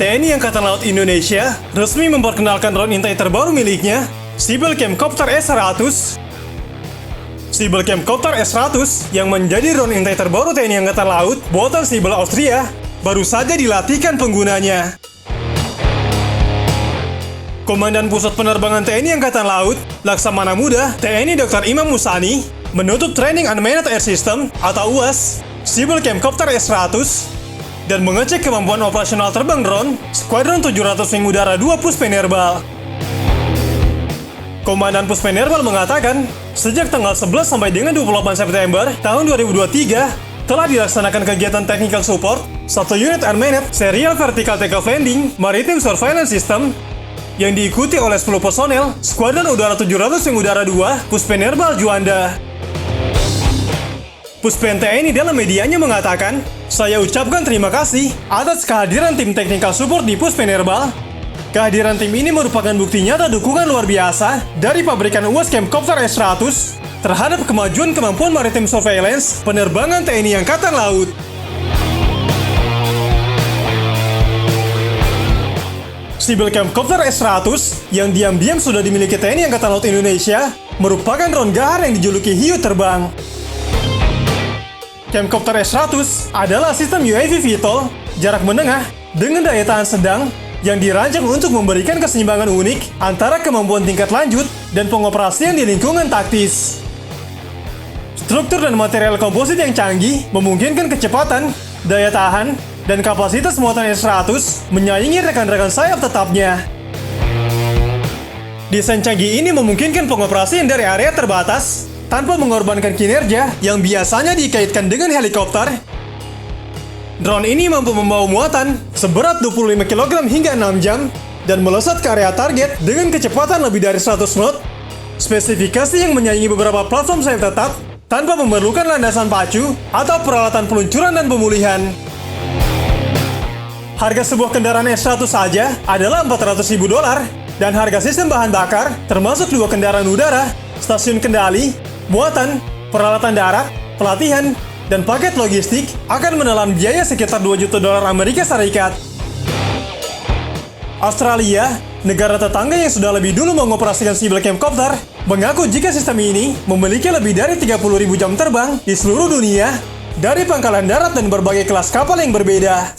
TNI Angkatan Laut Indonesia resmi memperkenalkan drone intai terbaru miliknya, Sibel Camcopter S100. Sibel Camcopter S100 yang menjadi drone intai terbaru TNI Angkatan Laut buatan Sibel Austria baru saja dilatihkan penggunanya. Komandan Pusat Penerbangan TNI Angkatan Laut, Laksamana Muda TNI Dr. Imam Musani, menutup Training Unmanned Air System atau UAS Sibel Camcopter S100 dan mengecek kemampuan operasional terbang drone Skuadron 700 Wing Udara 2 Puspenerbal. Komandan Puspenerbal mengatakan, sejak tanggal 11 sampai dengan 28 September tahun 2023 telah dilaksanakan kegiatan technical support satu unit unmanned serial vertical takeoff landing maritime surveillance system yang diikuti oleh 10 personel Skuadron Udara 700 Wing Udara 2 Puspenerbal Juanda. Puspen TNI dalam medianya mengatakan, "Saya ucapkan terima kasih atas kehadiran tim technical support di Puspenerbal. Kehadiran tim ini merupakan bukti nyata dukungan luar biasa dari pabrikan UAS Camcopter S100 terhadap kemajuan kemampuan maritime surveillance penerbangan TNI Angkatan Laut." Sibel Camcopter S100 yang diam-diam sudah dimiliki TNI Angkatan Laut Indonesia merupakan drone gahar yang dijuluki hiu terbang. Camcopter S100 adalah sistem UAV VTOL jarak menengah dengan daya tahan sedang yang dirancang untuk memberikan keseimbangan unik antara kemampuan tingkat lanjut dan pengoperasian di lingkungan taktis. Struktur dan material komposit yang canggih memungkinkan kecepatan, daya tahan, dan kapasitas muatan S100 menyaingi rekan-rekan sayap tetapnya. Desain canggih ini memungkinkan pengoperasian dari area terbatas tanpa mengorbankan kinerja yang biasanya dikaitkan dengan helikopter. Drone ini mampu membawa muatan seberat 25 kg hingga 6 jam dan melesat ke area target dengan kecepatan lebih dari 100 knot, spesifikasi yang menyaingi beberapa platform sayap tetap tanpa memerlukan landasan pacu atau peralatan peluncuran dan pemulihan. Harga sebuah kendaraan S100 saja adalah $400.000 dan harga sistem bahan bakar termasuk 2 kendaraan udara, stasiun kendali, muatan, peralatan darat, pelatihan, dan paket logistik akan menelan biaya sekitar $2 juta Amerika Serikat. Australia, negara tetangga yang sudah lebih dulu mengoperasikan Sibel Camcopter, mengaku jika sistem ini memiliki lebih dari 30.000 jam terbang di seluruh dunia dari pangkalan darat dan berbagai kelas kapal yang berbeda.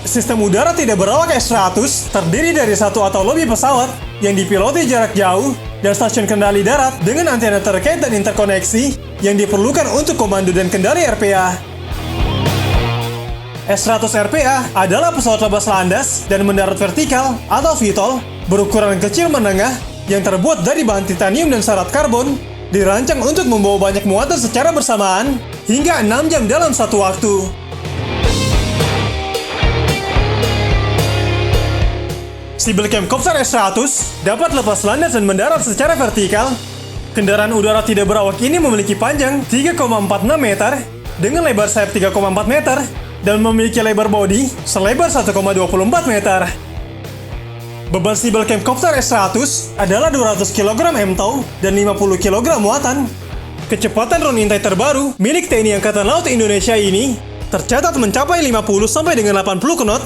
Sistem udara tidak berawak S100 terdiri dari satu atau lebih pesawat yang dipiloti jarak jauh dan stasiun kendali darat dengan antena terkait dan interkoneksi yang diperlukan untuk komando dan kendali RPA. S100 RPA adalah pesawat lepas landas dan mendarat vertikal atau VTOL berukuran kecil menengah yang terbuat dari bahan titanium dan serat karbon, dirancang untuk membawa banyak muatan secara bersamaan hingga 6 jam dalam satu waktu. Sibel Camcopter S100 dapat lepas landas dan mendarat secara vertikal. Kendaraan udara tidak berawak ini memiliki panjang 3,46 meter dengan lebar sayap 3,4 meter dan memiliki lebar bodi selebar 1,24 meter. Beban Sibel Camcopter S100 adalah 200 kg MTOW dan 50 kg muatan. Kecepatan drone intai terbaru milik TNI Angkatan Laut Indonesia ini tercatat mencapai 50 sampai dengan 80 knot.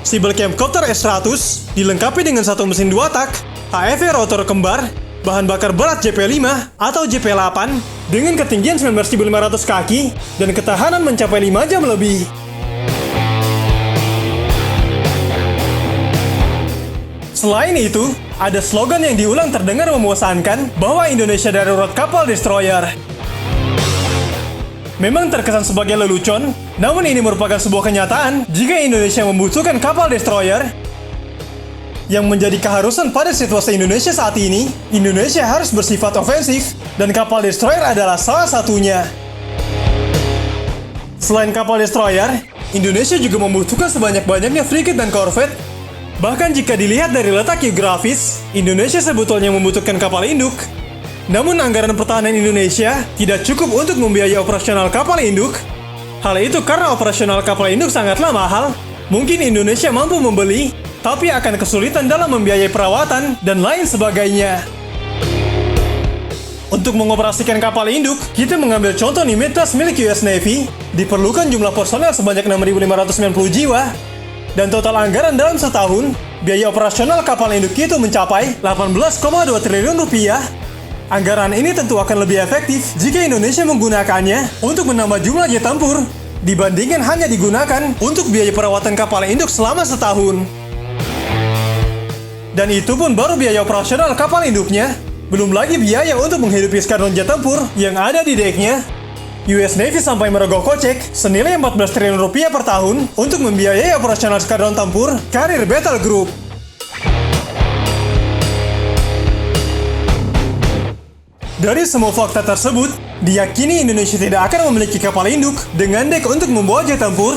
Sibel Camcopter S100 dilengkapi dengan satu mesin 2 tak, HEV rotor kembar, bahan bakar berat JP5 atau JP8 dengan ketinggian 19.500 kaki dan ketahanan mencapai 5 jam lebih. Selain itu, ada slogan yang diulang terdengar membosankan bahwa Indonesia darurat kapal destroyer. Memang terkesan sebagai lelucon, namun ini merupakan sebuah kenyataan jika Indonesia membutuhkan kapal destroyer. Yang menjadi keharusan pada situasi Indonesia saat ini, Indonesia harus bersifat ofensif, dan kapal destroyer adalah salah satunya. Selain kapal destroyer, Indonesia juga membutuhkan sebanyak-banyaknya frigate dan korvet. Bahkan jika dilihat dari letak geografis, Indonesia sebetulnya membutuhkan kapal induk. Namun anggaran pertahanan Indonesia tidak cukup untuk membiayai operasional kapal induk. Hal itu karena operasional kapal induk sangatlah mahal. Mungkin Indonesia mampu membeli, tapi akan kesulitan dalam membiayai perawatan dan lain sebagainya. Untuk mengoperasikan kapal induk, kita mengambil contoh Nimitras milik US Navy. Diperlukan jumlah personel sebanyak 6.590 jiwa. Dan total anggaran dalam setahun, biaya operasional kapal induk itu mencapai 18,2 triliun rupiah. Anggaran ini tentu akan lebih efektif jika Indonesia menggunakannya untuk menambah jumlah jet tempur, dibandingkan hanya digunakan untuk biaya perawatan kapal induk selama setahun. Dan itu pun baru biaya operasional kapal induknya, belum lagi biaya untuk menghidupi skadron jet tempur yang ada di deknya. US Navy sampai merogoh kocek senilai 14 triliun rupiah per tahun untuk membiayai operasional skadron tempur Carrier Battle Group. Dari semua fakta tersebut, diyakini Indonesia tidak akan memiliki kapal induk dengan dek untuk membawa jet tempur.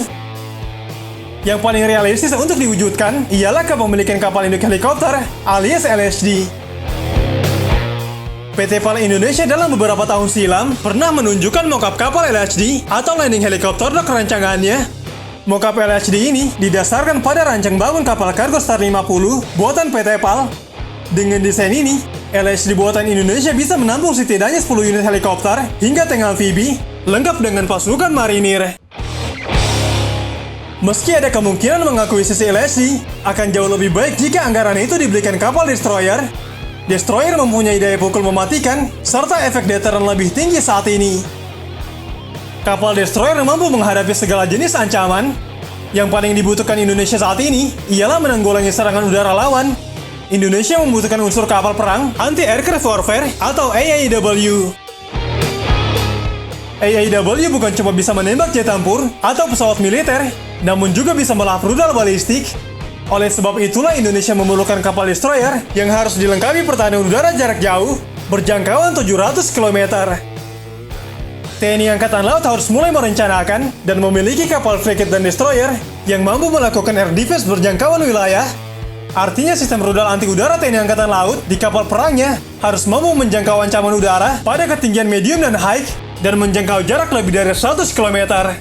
Yang paling realistis untuk diwujudkan ialah kepemilikan kapal induk helikopter alias LHD. PT PAL Indonesia dalam beberapa tahun silam pernah menunjukkan mockup kapal LHD atau landing helikopter dock rancangannya. Mockup LHD ini didasarkan pada rancang bangun kapal kargo Star 50 buatan PT PAL. Dengan desain ini, LHD buatan Indonesia bisa menampung setidaknya 10 unit helikopter hingga tank amfibi, lengkap dengan pasukan marinir. Meski ada kemungkinan mengakuisisi LHD, akan jauh lebih baik jika anggaran itu dibelikan kapal destroyer. Destroyer mempunyai daya pukul mematikan, serta efek deteran lebih tinggi saat ini. Kapal destroyer mampu menghadapi segala jenis ancaman. Yang paling dibutuhkan Indonesia saat ini ialah menanggulangi serangan udara lawan. Indonesia membutuhkan unsur kapal perang anti-aircraft warfare atau AAW. AAW bukan cuma bisa menembak jet tempur atau pesawat militer, namun juga bisa melahap rudal balistik. Oleh sebab itulah Indonesia memerlukan kapal destroyer yang harus dilengkapi pertahanan udara jarak jauh berjangkauan 700 km. TNI Angkatan Laut harus mulai merencanakan dan memiliki kapal frigate dan destroyer yang mampu melakukan air defense berjangkauan wilayah. Artinya sistem rudal anti udara TNI Angkatan Laut di kapal perangnya harus mampu menjangkau ancaman udara pada ketinggian medium dan high dan menjangkau jarak lebih dari 100 km.